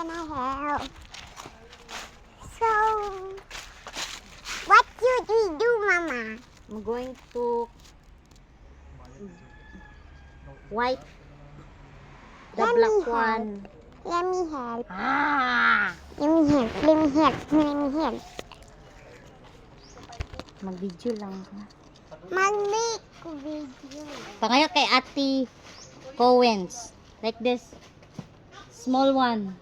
can I help? So, what should we do, Mama? I'm going to wipe the Let black me one. Let me help. Ah! Let me help. Let me help. Let me help. Mag-video lang ka. Mag-make video. Pangayo kay Ate Cowens. Like this. Small one.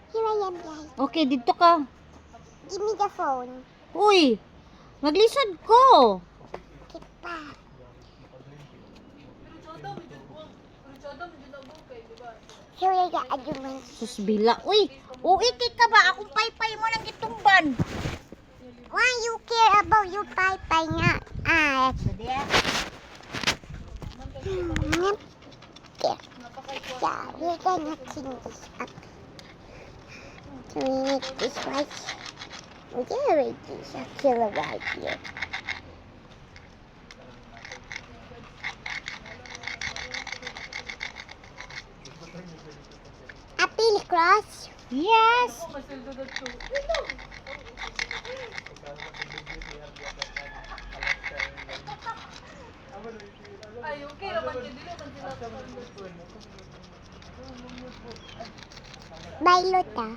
Here I am, guys. Okay, dito ka. Give me the phone. Uy! Maglisod ko! Keep pa. Here I got a doing. Susbila. Uy! Uy, ka ba? Akong paypay mo ng itumban. Why you care about your pie nga? Ah, okay. So, we're gonna clean this up. So we make this right. We can already use a killer right here. Apple cross. Yes! Ay, okay naman din dili man sila. Bailot ah.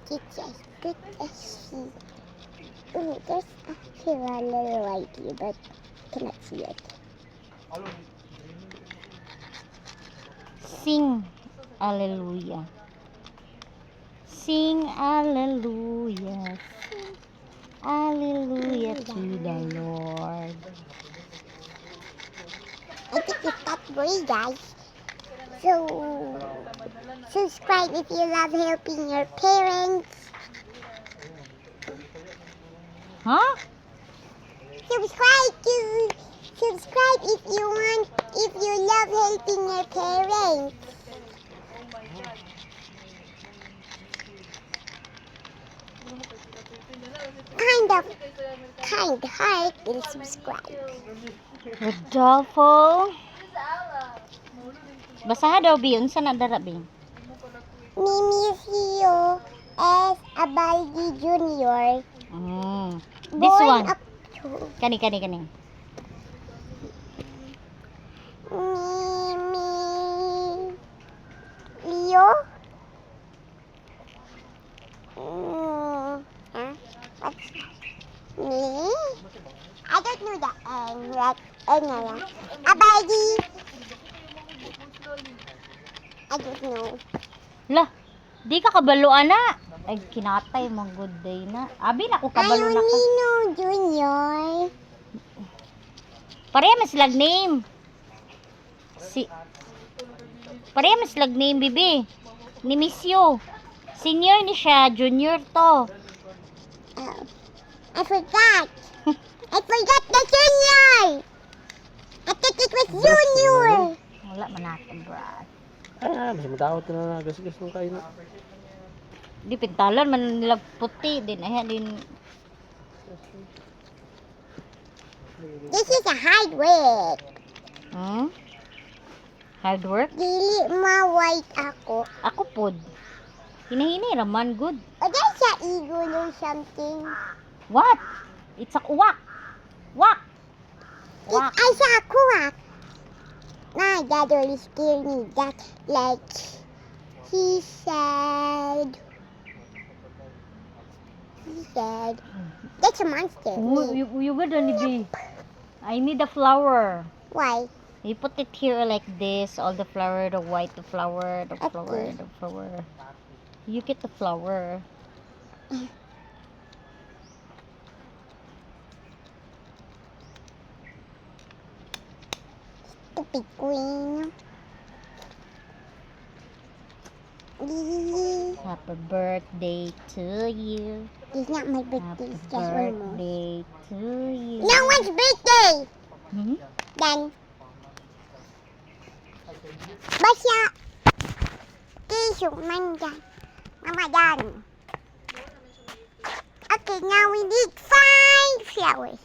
It's as good as she. Oh, there's a killer right here, but cannot see it. Sing Alleluia. Sing Alleluia. Sing Alleluia to the Lord. I think it's that way, guys. So, subscribe if you love helping your parents. Huh? Subscribe if you want, if you love helping your parents. Kind heart will subscribe. Rodolfo. Basaha daw, Bi. Unsa na dara, Bi? Mimizio S. Abaldi Jr. This born one. up to Kani. Leo. Huh? What's me? I don't know the N. Like N. Abaldi. I don't know. La, di ka kabalo, ana. Ay, kinatay mo. Good day na. Abi na ko kabalo na ka. Nino Junior. Pareha mas lag name. Pareha mas lag name, bibi. Ni Misyo. Senior ni siya, junior to. Oh, I forgot. I forgot the junior. I thought it was junior. Wala man natin, brad. Masih matawad na gas-gas nung kain na. Di pintalan man nila puti din. Ayan din. This is a hard work. Hard work? Dili ma-white ako. Ako pod. Hinahinay raman, good. O there's a eagle or something. What? It's a wak. Wak. Wak. I saw a quack. My dad always scared me that like He said, that's a monster. You good only be. I need a flower. Why? You put it here like this, all the flower, the white, the flower, the flower, Okay. the flower. You get the flower. Stupid queen. It's Happy birthday to you. not my birthday, Happy it's just almost. birthday to you. No one's birthday! Hmm? Then, basta, tissue man dyan. Mama dyan. Okay, now we need 5 flowers.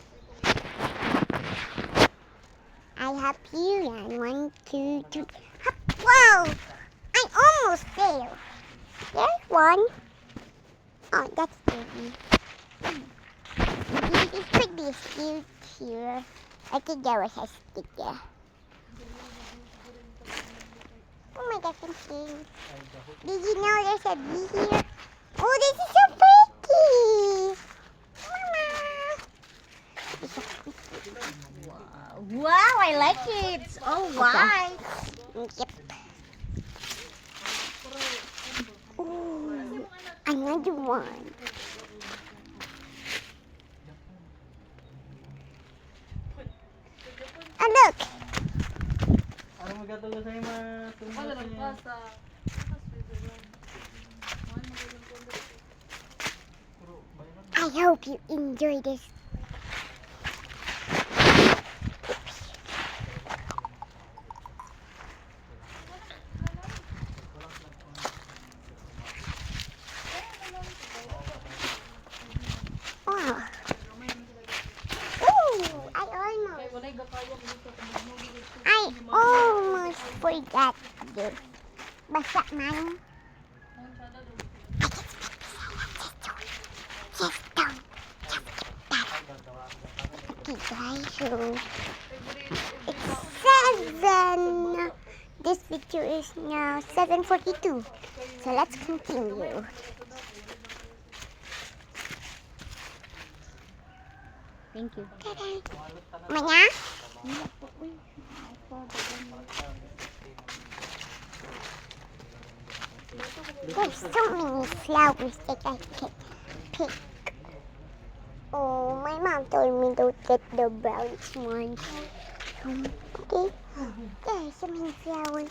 I have here and 1, 2, 3. Hop. Whoa! I almost there. There's one. Oh, that's baby. It could be a stick here. I think there was a stick there. Oh my gosh, I'm scared. Did you know there's a bee here? Oh, this is so pretty! Mama! Wow, I like it. It's all white. Yep. Ooh, another one. Oh, look! Ano magkatulo sa'yo Wala lang pa sa Switzerland. I hope you enjoy this. Wow. Ooh, I almost forgot this. Basta man. Just don't skip that. Okay guys, so it's 7. This video is now 7:42. So let's continue. Thank you. Mana? There's so many flowers that I can pick. Oh, my mom told me to get the brown ones. Okay, there's so many flowers.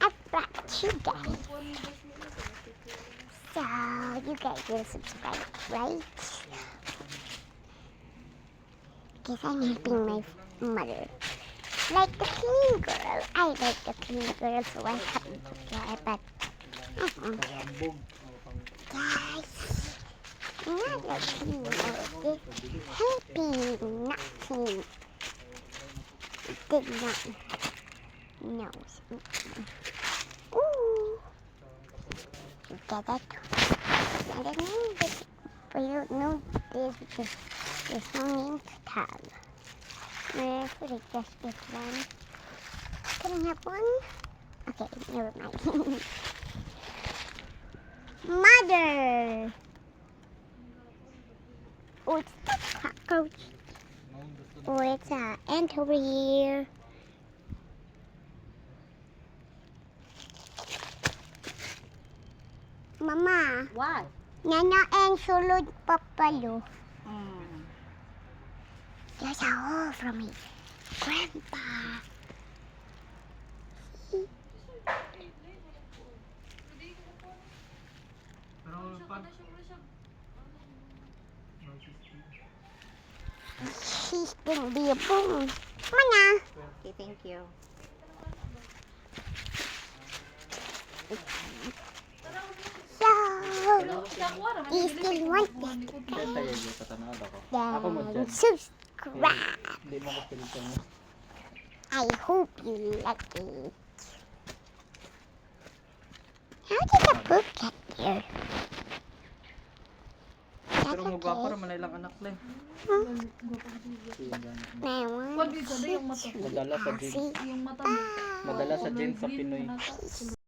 I brought you guys. So, you guys will subscribe, right? Because I'm helping my mother. Like the clean girl. I like the clean girl, so I have to try, but guys, not the clean girl. It's helping, not clean. It did not know. Ooh. You get it? I don't know, but you don't know this because there's no name tag. Where could it just get one? Can I have one? Okay, never mind. Mother! Oh, it's the cockroach. Oh, it's an ant over here. Mama, What? nana and sulod papalo. There's a hole from me. Grandpa. She's gonna be a boom. Mana? Okay, thank you. So, you still want this? Then subscribe. I hope you like it. How did the book get here? That's Pero magwapa okay. naman na ilang anak na eh. May one, Pag dito, yung mata. two, three, Madala sa four, gym. five, Yung mata. ah. Madala sa gym sa Pinoy. Pinoy.